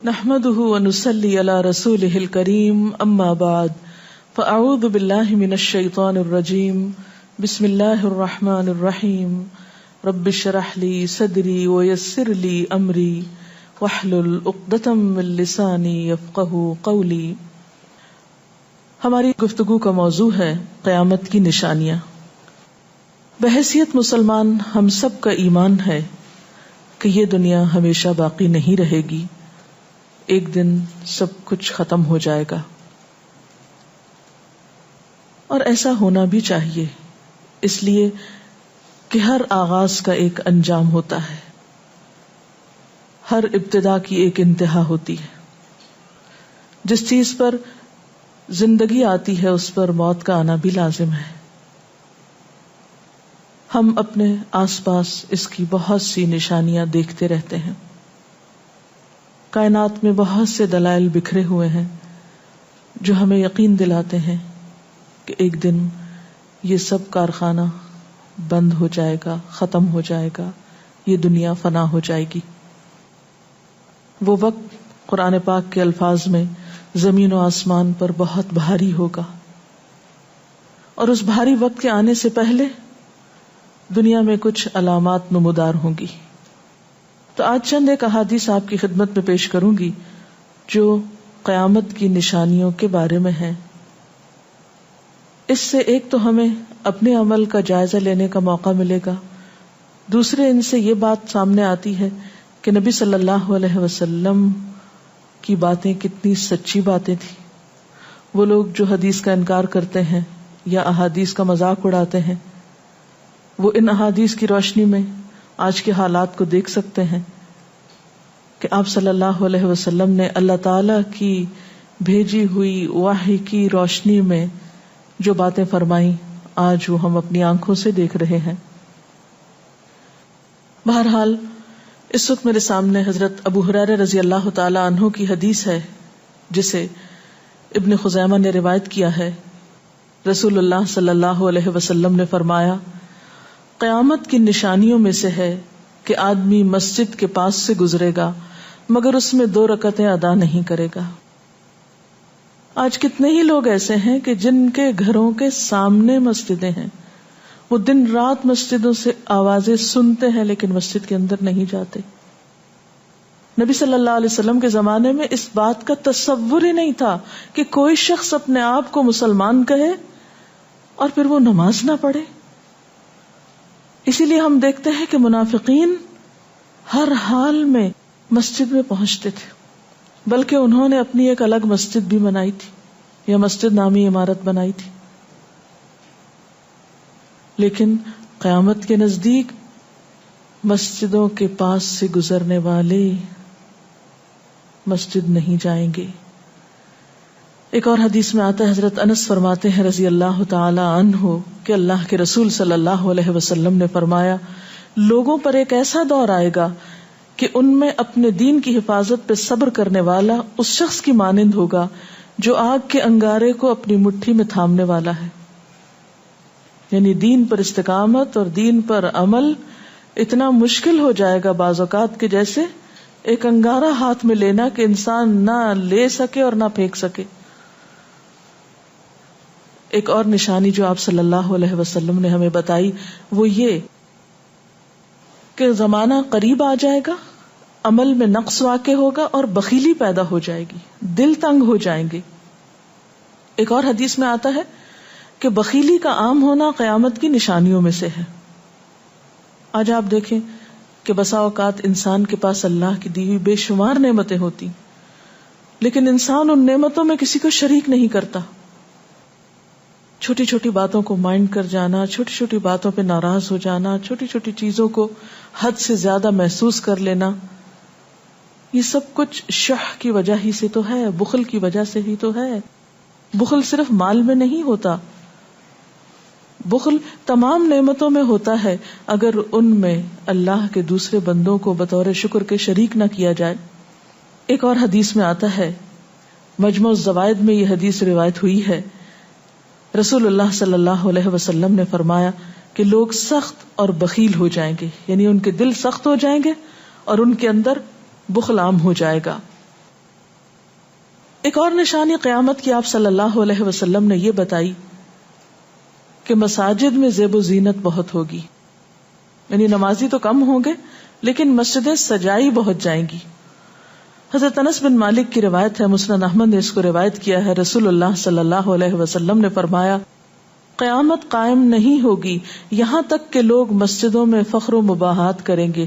نحمده ونصلي على رسوله الكريم اما بعد فاعوذ بالله من الشيطان الرجيم بسم الله الرحمن الرحيم رب اشرح لي صدري ويسر لي امري واحلل عقدة من لساني يفقهوا قولي. ہماری گفتگو کا موضوع ہے قیامت کی نشانیاں. بحیثیت مسلمان ہم سب کا ایمان ہے کہ یہ دنیا ہمیشہ باقی نہیں رہے گی، ایک دن سب کچھ ختم ہو جائے گا، اور ایسا ہونا بھی چاہیے، اس لیے کہ ہر آغاز کا ایک انجام ہوتا ہے، ہر ابتدا کی ایک انتہا ہوتی ہے. جس چیز پر زندگی آتی ہے اس پر موت کا آنا بھی لازم ہے. ہم اپنے آس پاس اس کی بہت سی نشانیاں دیکھتے رہتے ہیں. کائنات میں بہت سے دلائل بکھرے ہوئے ہیں جو ہمیں یقین دلاتے ہیں کہ ایک دن یہ سب کارخانہ بند ہو جائے گا، ختم ہو جائے گا، یہ دنیا فنا ہو جائے گی. وہ وقت قرآن پاک کے الفاظ میں زمین و آسمان پر بہت بھاری ہوگا، اور اس بھاری وقت کے آنے سے پہلے دنیا میں کچھ علامات نمودار ہوں گی. تو آج چند ایک احادیث آپ کی خدمت میں پیش کروں گی جو قیامت کی نشانیوں کے بارے میں ہیں. اس سے ایک تو ہمیں اپنے عمل کا جائزہ لینے کا موقع ملے گا، دوسرے ان سے یہ بات سامنے آتی ہے کہ نبی صلی اللہ علیہ وسلم کی باتیں کتنی سچی باتیں تھیں. وہ لوگ جو حدیث کا انکار کرتے ہیں یا احادیث کا مذاق اڑاتے ہیں، وہ ان احادیث کی روشنی میں آج کے حالات کو دیکھ سکتے ہیں کہ آپ صلی اللہ علیہ وسلم نے اللہ تعالی کی بھیجی ہوئی وحی کی روشنی میں جو باتیں فرمائیں آج وہ ہم اپنی آنکھوں سے دیکھ رہے ہیں. بہرحال اس وقت میرے سامنے حضرت ابو ہریرہ رضی اللہ تعالی عنہ کی حدیث ہے جسے ابن خزیمہ نے روایت کیا ہے. رسول اللہ صلی اللہ علیہ وسلم نے فرمایا، قیامت کی نشانیوں میں سے ہے کہ آدمی مسجد کے پاس سے گزرے گا مگر اس میں 2 رکعتیں ادا نہیں کرے گا. آج کتنے ہی لوگ ایسے ہیں کہ جن کے گھروں کے سامنے مسجدیں ہیں، وہ دن رات مسجدوں سے آوازیں سنتے ہیں لیکن مسجد کے اندر نہیں جاتے. نبی صلی اللہ علیہ وسلم کے زمانے میں اس بات کا تصور ہی نہیں تھا کہ کوئی شخص اپنے آپ کو مسلمان کہے اور پھر وہ نماز نہ پڑھے. اسی لیے ہم دیکھتے ہیں کہ منافقین ہر حال میں مسجد میں پہنچتے تھے، بلکہ انہوں نے اپنی ایک الگ مسجد بھی بنائی تھی یا مسجد نامی عمارت بنائی تھی. لیکن قیامت کے نزدیک مسجدوں کے پاس سے گزرنے والے مسجد نہیں جائیں گے. ایک اور حدیث میں آتا ہے، حضرت انس فرماتے ہیں رضی اللہ تعالی عنہ کہ اللہ کے رسول صلی اللہ علیہ وسلم نے فرمایا، لوگوں پر ایک ایسا دور آئے گا کہ ان میں اپنے دین کی حفاظت پہ صبر کرنے والا اس شخص کی مانند ہوگا جو آگ کے انگارے کو اپنی مٹھی میں تھامنے والا ہے. یعنی دین پر استقامت اور دین پر عمل اتنا مشکل ہو جائے گا بعض اوقات کہ جیسے ایک انگارہ ہاتھ میں لینا کہ انسان نہ لے سکے اور نہ پھینک سکے. ایک اور نشانی جو آپ صلی اللہ علیہ وسلم نے ہمیں بتائی وہ یہ کہ زمانہ قریب آ جائے گا، عمل میں نقص واقع ہوگا اور بخیلی پیدا ہو جائے گی، دل تنگ ہو جائیں گے. ایک اور حدیث میں آتا ہے کہ بخیلی کا عام ہونا قیامت کی نشانیوں میں سے ہے. آج آپ دیکھیں کہ بسا اوقات انسان کے پاس اللہ کی دی ہوئی بے شمار نعمتیں ہوتی لیکن انسان ان نعمتوں میں کسی کو شریک نہیں کرتا. چھوٹی چھوٹی باتوں کو مائنڈ کر جانا، چھوٹی چھوٹی باتوں پہ ناراض ہو جانا، چھوٹی چھوٹی چیزوں کو حد سے زیادہ محسوس کر لینا، یہ سب کچھ شح کی وجہ ہی سے تو ہے، بخل کی وجہ سے ہی تو ہے. بخل صرف مال میں نہیں ہوتا، بخل تمام نعمتوں میں ہوتا ہے اگر ان میں اللہ کے دوسرے بندوں کو بطور شکر کے شریک نہ کیا جائے. ایک اور حدیث میں آتا ہے، مجموع الزوائد میں یہ حدیث روایت ہوئی ہے، رسول اللہ صلی اللہ علیہ وسلم نے فرمایا کہ لوگ سخت اور بخیل ہو جائیں گے، یعنی ان کے دل سخت ہو جائیں گے اور ان کے اندر بخل عام ہو جائے گا. ایک اور نشانی قیامت کی آپ صلی اللہ علیہ وسلم نے یہ بتائی کہ مساجد میں زیب و زینت بہت ہوگی، یعنی نمازی تو کم ہوں گے لیکن مسجدیں سجائی بہت جائیں گی. حضرت انس بن مالک کی روایت ہے، مسند احمد نے اس کو روایت کیا ہے، رسول اللہ صلی اللہ علیہ وسلم نے فرمایا قیامت قائم نہیں ہوگی یہاں تک کہ لوگ مسجدوں میں فخر و مباحات کریں گے،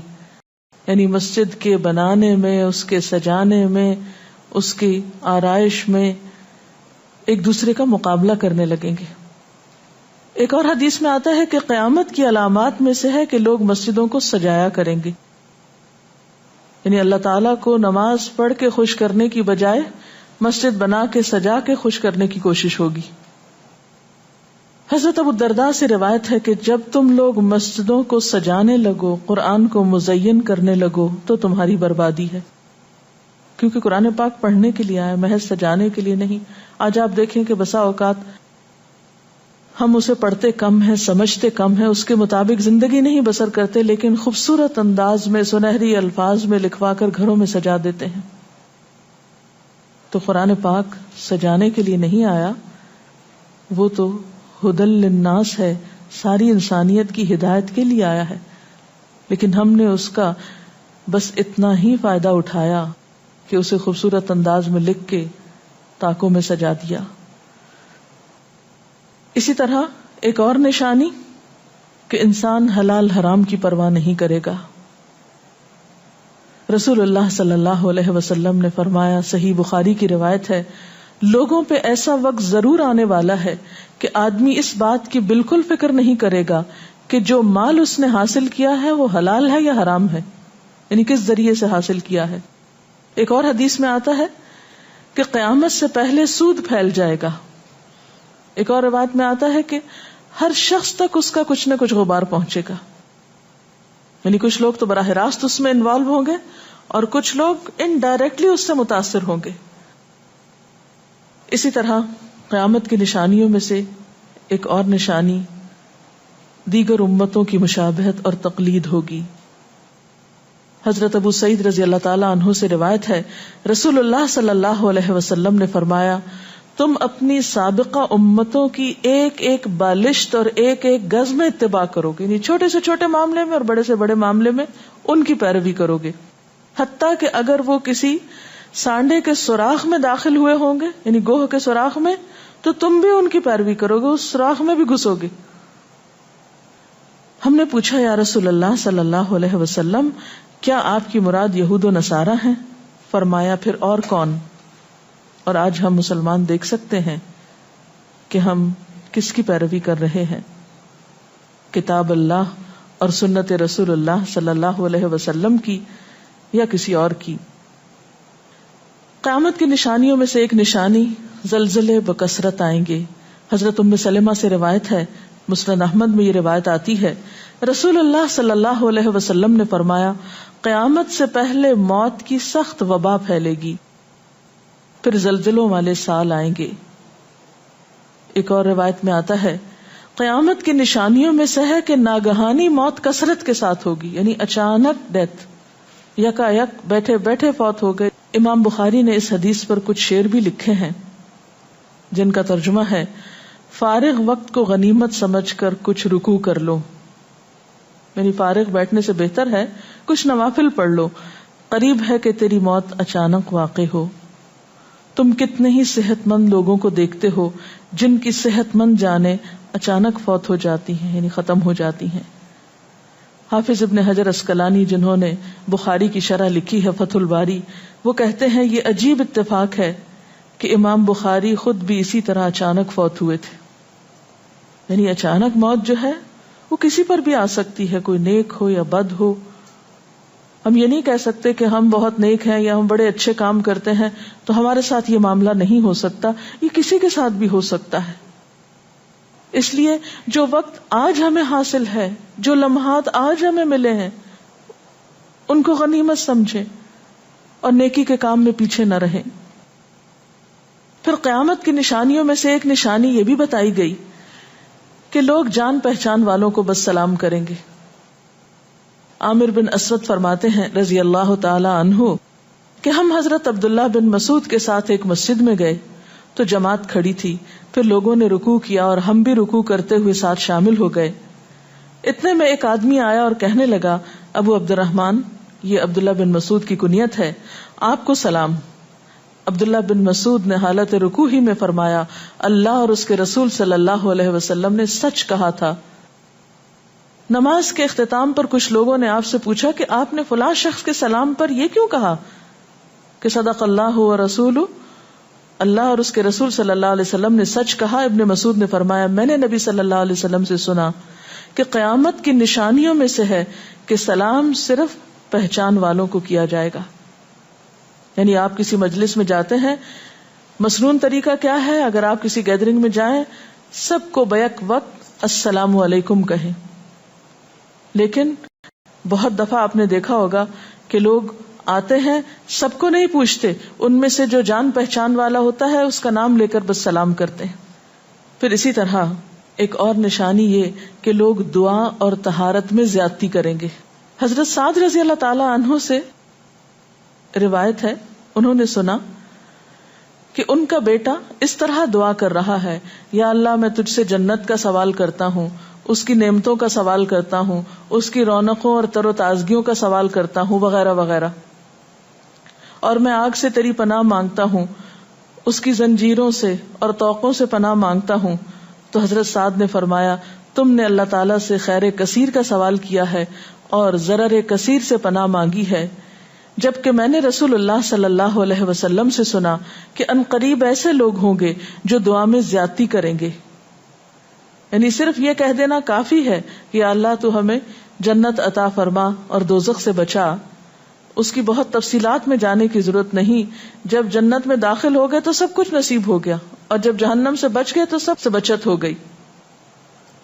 یعنی مسجد کے بنانے میں، اس کے سجانے میں، اس کی آرائش میں ایک دوسرے کا مقابلہ کرنے لگیں گے. ایک اور حدیث میں آتا ہے کہ قیامت کی علامات میں سے ہے کہ لوگ مسجدوں کو سجایا کریں گے، یعنی اللہ تعالیٰ کو نماز پڑھ کے خوش کرنے کی بجائے مسجد بنا کے سجا کے خوش کرنے کی کوشش ہوگی. حضرت ابو الدرداء سے روایت ہے کہ جب تم لوگ مسجدوں کو سجانے لگو، قرآن کو مزین کرنے لگو تو تمہاری بربادی ہے، کیونکہ قرآن پاک پڑھنے کے لیے آیا، محض سجانے کے لیے نہیں. آج آپ دیکھیں کہ بسا اوقات ہم اسے پڑھتے کم ہیں، سمجھتے کم ہیں، اس کے مطابق زندگی نہیں بسر کرتے، لیکن خوبصورت انداز میں سنہری الفاظ میں لکھوا کر گھروں میں سجا دیتے ہیں. تو قرآن پاک سجانے کے لیے نہیں آیا، وہ تو ہدی للناس ہے، ساری انسانیت کی ہدایت کے لیے آیا ہے، لیکن ہم نے اس کا بس اتنا ہی فائدہ اٹھایا کہ اسے خوبصورت انداز میں لکھ کے طاقوں میں سجا دیا. اسی طرح ایک اور نشانی کہ انسان حلال حرام کی پرواہ نہیں کرے گا. رسول اللہ صلی اللہ علیہ وسلم نے فرمایا، صحیح بخاری کی روایت ہے، لوگوں پہ ایسا وقت ضرور آنے والا ہے کہ آدمی اس بات کی بالکل فکر نہیں کرے گا کہ جو مال اس نے حاصل کیا ہے وہ حلال ہے یا حرام ہے، یعنی کس ذریعے سے حاصل کیا ہے. ایک اور حدیث میں آتا ہے کہ قیامت سے پہلے سود پھیل جائے گا. ایک اور روایت میں آتا ہے کہ ہر شخص تک اس کا کچھ نہ کچھ غبار پہنچے گا، یعنی کچھ لوگ تو براہ راست اس میں انوالو ہوں گے اور کچھ لوگ انڈائریکٹلی اس سے متاثر ہوں گے. اسی طرح قیامت کی نشانیوں میں سے ایک اور نشانی دیگر امتوں کی مشابہت اور تقلید ہوگی. حضرت ابو سعید رضی اللہ تعالی عنہ سے روایت ہے، رسول اللہ صلی اللہ علیہ وسلم نے فرمایا، تم اپنی سابقہ امتوں کی ایک ایک بالشت اور ایک ایک گز میں اتباع کرو گے، یعنی چھوٹے سے چھوٹے معاملے میں اور بڑے سے بڑے معاملے میں ان کی پیروی کرو گے، حتیٰ کہ اگر وہ کسی سانڈے کے سوراخ میں داخل ہوئے ہوں گے، یعنی گوہ کے سوراخ میں، تو تم بھی ان کی پیروی کرو گے، اس سوراخ میں بھی گھسو گے. ہم نے پوچھا، یا رسول اللہ صلی اللہ علیہ وسلم، کیا آپ کی مراد یہود و نصارہ ہیں؟ فرمایا، پھر اور کون؟ اور آج ہم مسلمان دیکھ سکتے ہیں کہ ہم کس کی پیروی کر رہے ہیں، کتاب اللہ اور سنت رسول اللہ صلی اللہ علیہ وسلم کی یا کسی اور کی. قیامت کی نشانیوں میں سے ایک نشانی زلزلے بکثرت آئیں گے. حضرت ام سلمہ سے روایت ہے، مسند احمد میں یہ روایت آتی ہے، رسول اللہ صلی اللہ علیہ وسلم نے فرمایا، قیامت سے پہلے موت کی سخت وبا پھیلے گی، پھر زلزلوں والے سال آئیں گے. ایک اور روایت میں آتا ہے، قیامت کی نشانیوں میں سے ہے کہ ناگہانی موت کثرت کے ساتھ ہوگی، یعنی اچانک ڈیتھ، یکا یک بیٹھے بیٹھے فوت ہو گئے. امام بخاری نے اس حدیث پر کچھ شعر بھی لکھے ہیں جن کا ترجمہ ہے، فارغ وقت کو غنیمت سمجھ کر کچھ رکوع کر لو، یعنی فارغ بیٹھنے سے بہتر ہے کچھ نوافل پڑھ لو، قریب ہے کہ تیری موت اچانک واقع ہو. تم کتنے ہی صحت مند لوگوں کو دیکھتے ہو جن کی صحت مند جانیں اچانک فوت ہو جاتی ہیں، یعنی ختم ہو جاتی ہیں. حافظ ابن حجر عسقلانی جنہوں نے بخاری کی شرح لکھی ہے فتح الباری، وہ کہتے ہیں یہ عجیب اتفاق ہے کہ امام بخاری خود بھی اسی طرح اچانک فوت ہوئے تھے. یعنی اچانک موت جو ہے وہ کسی پر بھی آ سکتی ہے، کوئی نیک ہو یا بد ہو. ہم یہ نہیں کہہ سکتے کہ ہم بہت نیک ہیں یا ہم بڑے اچھے کام کرتے ہیں تو ہمارے ساتھ یہ معاملہ نہیں ہو سکتا، یہ کسی کے ساتھ بھی ہو سکتا ہے. اس لیے جو وقت آج ہمیں حاصل ہے، جو لمحات آج ہمیں ملے ہیں، ان کو غنیمت سمجھیں اور نیکی کے کام میں پیچھے نہ رہیں. پھر قیامت کی نشانیوں میں سے ایک نشانی یہ بھی بتائی گئی کہ لوگ جان پہچان والوں کو بس سلام کریں گے. عامر بن اسود فرماتے ہیں رضی اللہ تعالی عنہ کہ ہم حضرت عبداللہ بن مسعود کے ساتھ ایک مسجد میں گئے تو جماعت کھڑی تھی، پھر لوگوں نے رکوع کیا اور ہم بھی رکوع کرتے ہوئے ساتھ شامل ہو گئے۔ اتنے میں ایک آدمی آیا اور کہنے لگا، ابو عبد الرحمن، یہ عبداللہ بن مسعود کی کنیت ہے، آپ کو سلام۔ عبداللہ بن مسعود نے حالت رکوع ہی میں فرمایا، اللہ اور اس کے رسول صلی اللہ علیہ وسلم نے سچ کہا تھا۔ نماز کے اختتام پر کچھ لوگوں نے آپ سے پوچھا کہ آپ نے فلاں شخص کے سلام پر یہ کیوں کہا کہ صدق اللہ و رسولہ، اللہ اور اس کے رسول صلی اللہ علیہ وسلم نے سچ کہا۔ ابن مسعود نے فرمایا، میں نے نبی صلی اللہ علیہ وسلم سے سنا کہ قیامت کی نشانیوں میں سے ہے کہ سلام صرف پہچان والوں کو کیا جائے گا۔ یعنی آپ کسی مجلس میں جاتے ہیں، مسنون طریقہ کیا ہے؟ اگر آپ کسی گیدرنگ میں جائیں، سب کو بیک وقت السلام علیکم کہیں، لیکن بہت دفعہ آپ نے دیکھا ہوگا کہ لوگ آتے ہیں، سب کو نہیں پوچھتے، ان میں سے جو جان پہچان والا ہوتا ہے اس کا نام لے کر بس سلام کرتے ہیں۔ پھر اسی طرح ایک اور نشانی یہ کہ لوگ دعا اور طہارت میں زیادتی کریں گے۔ حضرت سعد رضی اللہ تعالی عنہ سے روایت ہے، انہوں نے سنا کہ ان کا بیٹا اس طرح دعا کر رہا ہے، یا اللہ میں تجھ سے جنت کا سوال کرتا ہوں، اس کی نعمتوں کا سوال کرتا ہوں، اس کی رونقوں اور تر و تازگیوں کا سوال کرتا ہوں، وغیرہ وغیرہ، اور میں آگ سے تیری پناہ مانگتا ہوں، اس کی زنجیروں سے اور طوقوں سے پناہ مانگتا ہوں۔ تو حضرت سعد نے فرمایا، تم نے اللہ تعالیٰ سے خیر کثیر کا سوال کیا ہے اور ضرر کثیر سے پناہ مانگی ہے، جبکہ میں نے رسول اللہ صلی اللہ علیہ وسلم سے سنا کہ ان قریب ایسے لوگ ہوں گے جو دعا میں زیادتی کریں گے۔ یعنی صرف یہ کہہ دینا کافی ہے کہ اللہ تو ہمیں جنت عطا فرما اور دوزخ سے بچا، اس کی بہت تفصیلات میں جانے کی ضرورت نہیں۔ جب جنت میں داخل ہو گئے تو سب کچھ نصیب ہو گیا، اور جب جہنم سے بچ گئے تو سب سے بچت ہو گئی۔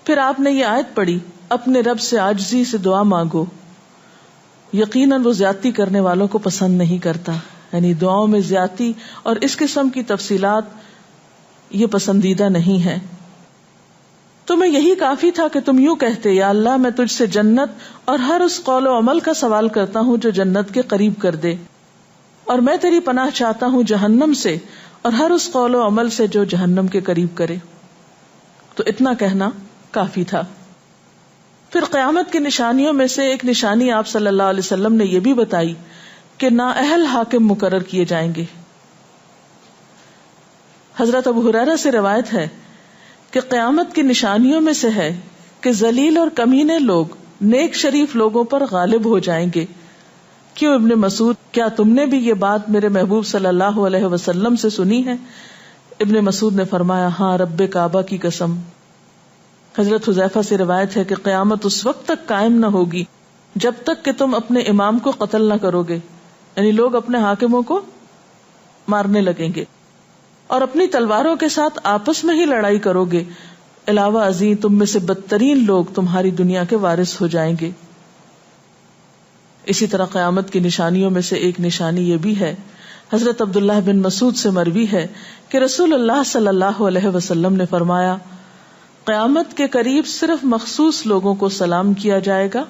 پھر آپ نے یہ آیت پڑھی، اپنے رب سے عاجزی سے دعا مانگو، یقیناً وہ زیادتی کرنے والوں کو پسند نہیں کرتا۔ یعنی دعاؤں میں زیادتی اور اس قسم کی تفصیلات یہ پسندیدہ نہیں ہے۔ تمہیں یہی کافی تھا کہ تم یوں کہتے، یا اللہ میں تجھ سے جنت اور ہر اس قول و عمل کا سوال کرتا ہوں جو جنت کے قریب کر دے، اور میں تیری پناہ چاہتا ہوں جہنم سے اور ہر اس قول و عمل سے جو جہنم کے قریب کرے۔ تو اتنا کہنا کافی تھا۔ پھر قیامت کی نشانیوں میں سے ایک نشانی آپ صلی اللہ علیہ وسلم نے یہ بھی بتائی کہ نااہل حاکم مقرر کیے جائیں گے۔ حضرت ابو ہریرہ سے روایت ہے کہ قیامت کی نشانیوں میں سے ہے کہ ذلیل اور کمینے لوگ نیک شریف لوگوں پر غالب ہو جائیں گے۔ کیوں ابن مسعود، کیا تم نے بھی یہ بات میرے محبوب صلی اللہ علیہ وسلم سے سنی ہے؟ ابن مسعود نے فرمایا، ہاں رب کعبہ کی قسم۔ حضرت حذیفہ سے روایت ہے کہ قیامت اس وقت تک قائم نہ ہوگی جب تک کہ تم اپنے امام کو قتل نہ کرو گے، یعنی لوگ اپنے حاکموں کو مارنے لگیں گے اور اپنی تلواروں کے ساتھ آپس میں ہی لڑائی کرو گے، علاوہ ازیں تم میں سے بدترین لوگ تمہاری دنیا کے وارث ہو جائیں گے۔ اسی طرح قیامت کی نشانیوں میں سے ایک نشانی یہ بھی ہے، حضرت عبداللہ بن مسعود سے مروی ہے کہ رسول اللہ صلی اللہ علیہ وسلم نے فرمایا، قیامت کے قریب صرف مخصوص لوگوں کو سلام کیا جائے گا۔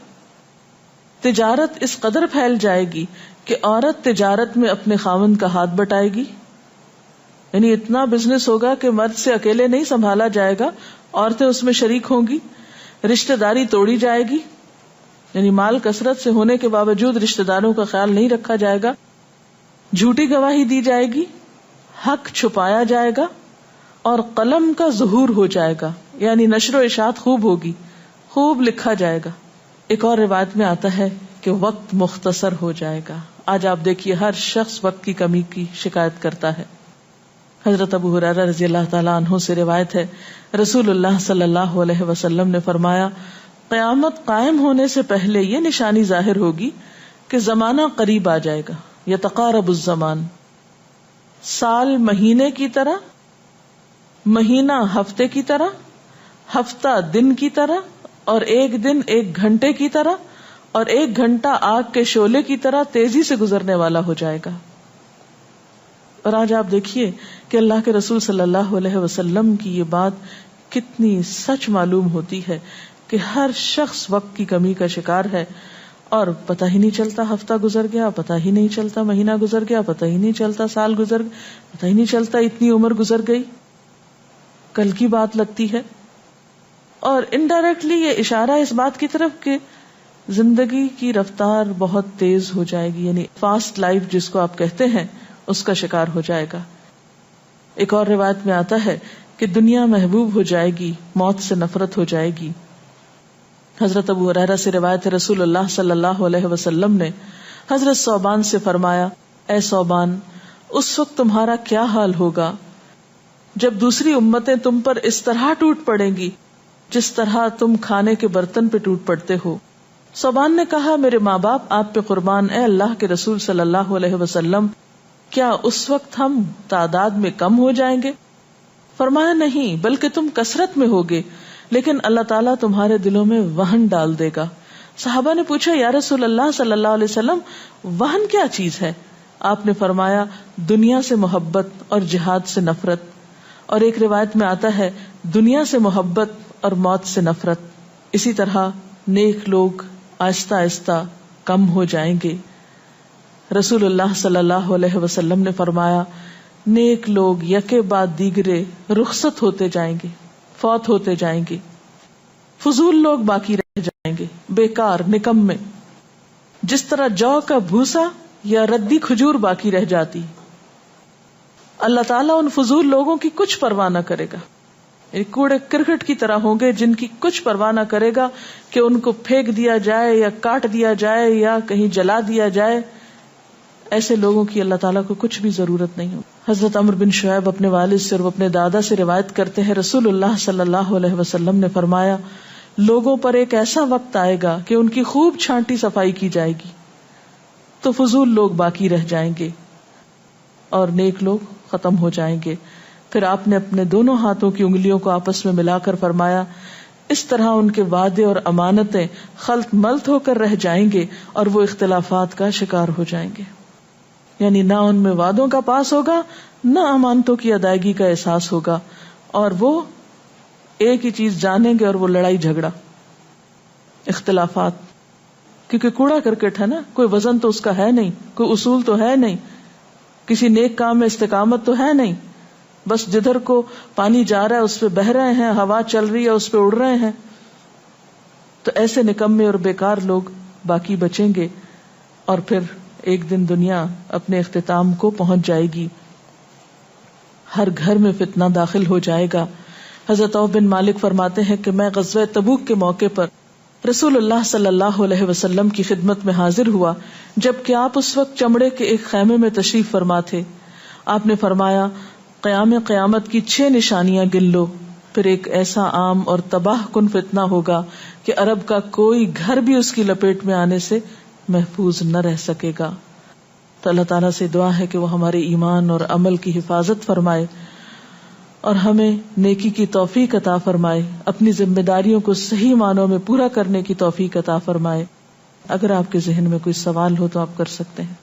تجارت اس قدر پھیل جائے گی کہ عورت تجارت میں اپنے خاوند کا ہاتھ بٹائے گی، یعنی اتنا بزنس ہوگا کہ مرد سے اکیلے نہیں سنبھالا جائے گا، عورتیں اس میں شریک ہوں گی، رشتہ داری توڑی جائے گی، یعنی مال کثرت سے ہونے کے باوجود رشتہ داروں کا خیال نہیں رکھا جائے گا، جھوٹی گواہی دی جائے گی، حق چھپایا جائے گا، اور قلم کا ظہور ہو جائے گا، یعنی نشر و اشاعت خوب ہوگی، خوب لکھا جائے گا۔ ایک اور روایت میں آتا ہے کہ وقت مختصر ہو جائے گا۔ آج آپ دیکھیے ہر شخص وقت کی کمی کی شکایت کرتا ہے۔ حضرت ابو ہریرہ رضی اللہ تعالیٰ عنہ سے روایت ہے، رسول اللہ صلی اللہ علیہ وسلم نے فرمایا، قیامت قائم ہونے سے پہلے یہ نشانی ظاہر ہوگی کہ زمانہ قریب آ جائے گا، یتقارب الزمان، سال مہینے کی طرح، مہینہ ہفتے کی طرح، ہفتہ دن کی طرح، اور ایک دن ایک گھنٹے کی طرح، اور ایک گھنٹہ آگ کے شعلے کی طرح تیزی سے گزرنے والا ہو جائے گا۔ اور آج آپ دیکھیے کہ اللہ کے رسول صلی اللہ علیہ وسلم کی یہ بات کتنی سچ معلوم ہوتی ہے کہ ہر شخص وقت کی کمی کا شکار ہے، اور پتہ ہی نہیں چلتا ہفتہ گزر گیا، پتہ ہی نہیں چلتا مہینہ گزر گیا، پتہ ہی نہیں چلتا سال گزر گیا، پتہ ہی نہیں چلتا اتنی عمر گزر گئی، کل کی بات لگتی ہے. اور انڈائریکٹلی یہ اشارہ اس بات کی طرف کہ زندگی کی رفتار بہت تیز ہو جائے گی، یعنی فاسٹ لائف جس کو آپ کہتے ہیں اس کا شکار ہو جائے گا. ایک اور روایت میں آتا ہے کہ دنیا محبوب ہو جائے گی، موت سے نفرت ہو جائے گی. حضرت ابو ہریرہ سے روایت ہے رسول اللہ صلی اللہ علیہ وسلم نے حضرت ثوبان سے فرمایا، اے ثوبان، اس وقت تمہارا کیا حال ہوگا جب دوسری امتیں تم پر اس طرح ٹوٹ پڑیں گی جس طرح تم کھانے کے برتن پہ ٹوٹ پڑتے ہو. ثوبان نے کہا، میرے ماں باپ آپ پہ قربان، اے اللہ کے رسول صلی اللہ علیہ وسلم، کیا اس وقت ہم تعداد میں کم ہو جائیں گے؟ فرمایا، نہیں، بلکہ تم کثرت میں ہوگے، لیکن اللہ تعالیٰ تمہارے دلوں میں وہن ڈال دے گا. صحابہ نے پوچھا، یا رسول اللہ صلی اللہ علیہ وسلم، وہن کیا چیز ہے؟ آپ نے فرمایا، دنیا سے محبت اور جہاد سے نفرت. اور ایک روایت میں آتا ہے، دنیا سے محبت اور موت سے نفرت. اسی طرح نیک لوگ آہستہ آہستہ کم ہو جائیں گے. رسول اللہ صلی اللہ علیہ وسلم نے فرمایا، نیک لوگ یکے بعد دیگرے رخصت ہوتے جائیں گے، فوت ہوتے جائیں گے. فضول لوگ باقی رہ جائیں گے، بیکار، نکمے، جس طرح جو کا بھوسا یا ردی کھجور باقی رہ جاتی. اللہ تعالیٰ ان فضول لوگوں کی کچھ پرواہ نہ کرے گا، کوڑے کرکٹ کی طرح ہوں گے جن کی کچھ پرواہ نہ کرے گا کہ ان کو پھینک دیا جائے یا کاٹ دیا جائے یا کہیں جلا دیا جائے. ایسے لوگوں کی اللہ تعالیٰ کو کچھ بھی ضرورت نہیں ہو. حضرت عمرو بن شعیب اپنے والد سے اور اپنے دادا سے روایت کرتے ہیں، رسول اللہ صلی اللہ علیہ وسلم نے فرمایا، لوگوں پر ایک ایسا وقت آئے گا کہ ان کی خوب چھانٹی صفائی کی جائے گی تو فضول لوگ باقی رہ جائیں گے اور نیک لوگ ختم ہو جائیں گے. پھر آپ نے اپنے دونوں ہاتھوں کی انگلیوں کو آپس میں ملا کر فرمایا، اس طرح ان کے وعدے اور امانتیں خلط ملط ہو کر رہ جائیں گے اور وہ اختلافات کا شکار ہو جائیں گے. یعنی نہ ان میں وعدوں کا پاس ہوگا، نہ امانتوں کی ادائیگی کا احساس ہوگا، اور وہ ایک ہی چیز جانیں گے اور وہ لڑائی جھگڑا، اختلافات. کیونکہ کوڑا کرکٹ ہے نا، کوئی وزن تو اس کا ہے نہیں، کوئی اصول تو ہے نہیں، کسی نیک کام میں استقامت تو ہے نہیں، بس جدھر کو پانی جا رہا ہے اس پہ بہ رہے ہیں، ہوا چل رہی ہے اس پہ اڑ رہے ہیں. تو ایسے نکمے اور بیکار لوگ باقی بچیں گے اور پھر ایک دن دنیا اپنے اختتام کو پہنچ جائے گی. ہر گھر میں فتنہ داخل ہو جائے گا. حضرت عوف بن مالک فرماتے ہیں کہ میں غزوہ تبوک کے موقع پر رسول اللہ صلی اللہ علیہ وسلم کی خدمت میں حاضر ہوا جبکہ آپ اس وقت چمڑے کے ایک خیمے میں تشریف فرما تھے. آپ نے فرمایا، قیامت کی 6 نشانیاں گن لو، پھر ایک ایسا عام اور تباہ کن فتنہ ہوگا کہ عرب کا کوئی گھر بھی اس کی لپیٹ میں آنے سے محفوظ نہ رہ سکے گا. تو اللہ تعالیٰ سے دعا ہے کہ وہ ہمارے ایمان اور عمل کی حفاظت فرمائے اور ہمیں نیکی کی توفیق عطا فرمائے، اپنی ذمہ داریوں کو صحیح معنوں میں پورا کرنے کی توفیق عطا فرمائے. اگر آپ کے ذہن میں کوئی سوال ہو تو آپ کر سکتے ہیں.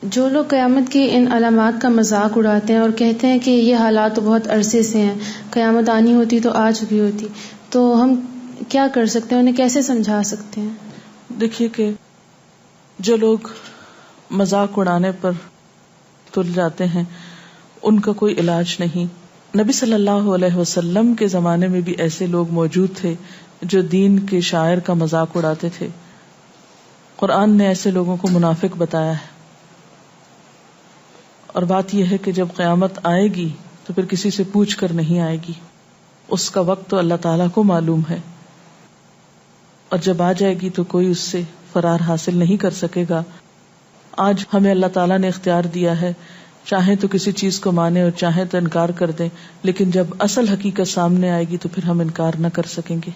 جو لوگ قیامت کی ان علامات کا مذاق اڑاتے ہیں اور کہتے ہیں کہ یہ حالات تو بہت عرصے سے ہیں، قیامت آنی ہوتی تو آ چکی ہوتی، تو ہم کیا کر سکتے ہیں، انہیں کیسے سمجھا سکتے ہیں؟ دیکھیے کہ جو لوگ مذاق اڑانے پر تل جاتے ہیں ان کا کوئی علاج نہیں. نبی صلی اللہ علیہ وسلم کے زمانے میں بھی ایسے لوگ موجود تھے جو دین کے شاعر کا مذاق اڑاتے تھے. قرآن نے ایسے لوگوں کو منافق بتایا ہے. اور بات یہ ہے کہ جب قیامت آئے گی تو پھر کسی سے پوچھ کر نہیں آئے گی، اس کا وقت تو اللہ تعالیٰ کو معلوم ہے، اور جب آ جائے گی تو کوئی اس سے فرار حاصل نہیں کر سکے گا. آج ہمیں اللہ تعالیٰ نے اختیار دیا ہے، چاہیں تو کسی چیز کو مانیں اور چاہیں تو انکار کر دیں، لیکن جب اصل حقیقت سامنے آئے گی تو پھر ہم انکار نہ کر سکیں گے.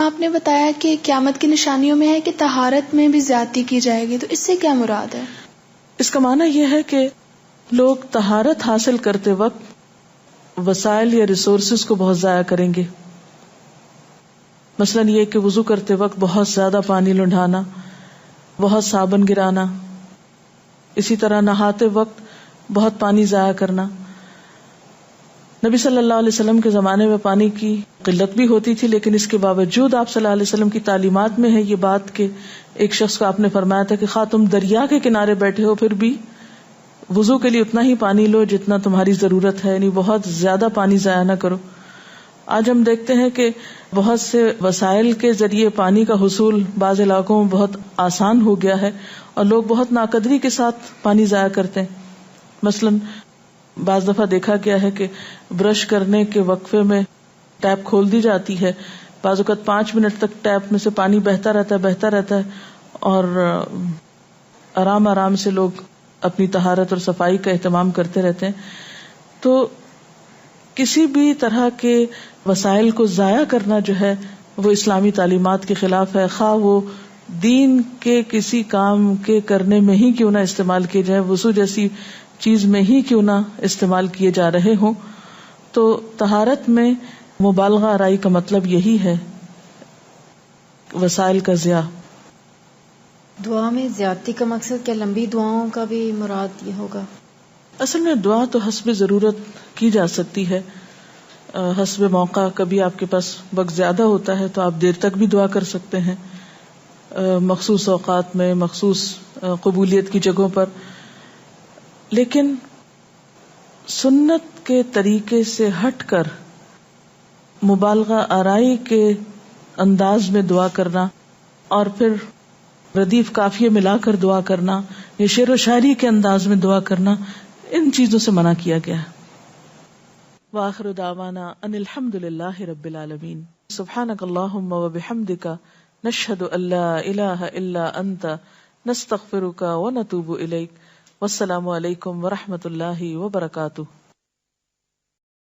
آپ نے بتایا کہ قیامت کی نشانیوں میں ہے کہ طہارت میں بھی زیادتی کی جائے گی، تو اس سے کیا مراد ہے؟ اس کا معنی یہ ہے کہ لوگ طہارت حاصل کرتے وقت وسائل یا ریسورسز کو بہت ضائع کریں گے. مثلاً یہ کہ وضو کرتے وقت بہت زیادہ پانی لنڈھانا، بہت صابن گرانا، اسی طرح نہاتے وقت بہت پانی ضائع کرنا. نبی صلی اللہ علیہ وسلم کے زمانے میں پانی کی قلت بھی ہوتی تھی، لیکن اس کے باوجود آپ صلی اللہ علیہ وسلم کی تعلیمات میں ہے یہ بات کہ ایک شخص کو آپ نے فرمایا تھا کہ خواہ تم دریا کے کنارے بیٹھے ہو پھر بھی وضو کے لیے اتنا ہی پانی لو جتنا تمہاری ضرورت ہے، یعنی بہت زیادہ پانی ضائع نہ کرو. آج ہم دیکھتے ہیں کہ بہت سے وسائل کے ذریعے پانی کا حصول بعض علاقوں میں بہت آسان ہو گیا ہے اور لوگ بہت ناقدری کے ساتھ پانی ضائع کرتے ہیں. مثلاً بعض دفعہ دیکھا گیا ہے کہ برش کرنے کے وقفے میں ٹیپ کھول دی جاتی ہے، بعض اوقات 5 منٹ تک ٹیپ میں سے پانی بہتا رہتا ہے اور آرام آرام سے لوگ اپنی طہارت اور صفائی کا اہتمام کرتے رہتے ہیں. تو کسی بھی طرح کے وسائل کو ضائع کرنا جو ہے وہ اسلامی تعلیمات کے خلاف ہے، خواہ وہ دین کے کسی کام کے کرنے میں ہی کیوں نہ استعمال کیے جائے، وضو جیسی چیز میں ہی کیوں نہ استعمال کیے جا رہے ہوں. تو طہارت میں مبالغہ آرائی کا مطلب یہی ہے، وسائل کا ضیاع. دعا میں زیادتی کا مقصد کیا لمبی دعاؤں کا بھی مراد یہ ہوگا؟ اصل میں دعا تو حسب ضرورت کی جا سکتی ہے، حسب موقع. کبھی آپ کے پاس وقت زیادہ ہوتا ہے تو آپ دیر تک بھی دعا کر سکتے ہیں، مخصوص اوقات میں، مخصوص قبولیت کی جگہوں پر. لیکن سنت کے طریقے سے ہٹ کر مبالغہ آرائی کے انداز میں دعا کرنا اور پھر ردیف قافیے ملا کر دعا کرنا یا شعر و شاعری کے انداز میں دعا کرنا، ان چیزوں سے منع کیا گیا. وآخر دعوانا ان الحمد للہ رب العالمین. سبحانک اللہم وبحمدک نشہد ان لا الہ الا انت نستغفرک ونتوب الیک. والسلام علیکم ورحمۃ اللہ وبرکاتہ.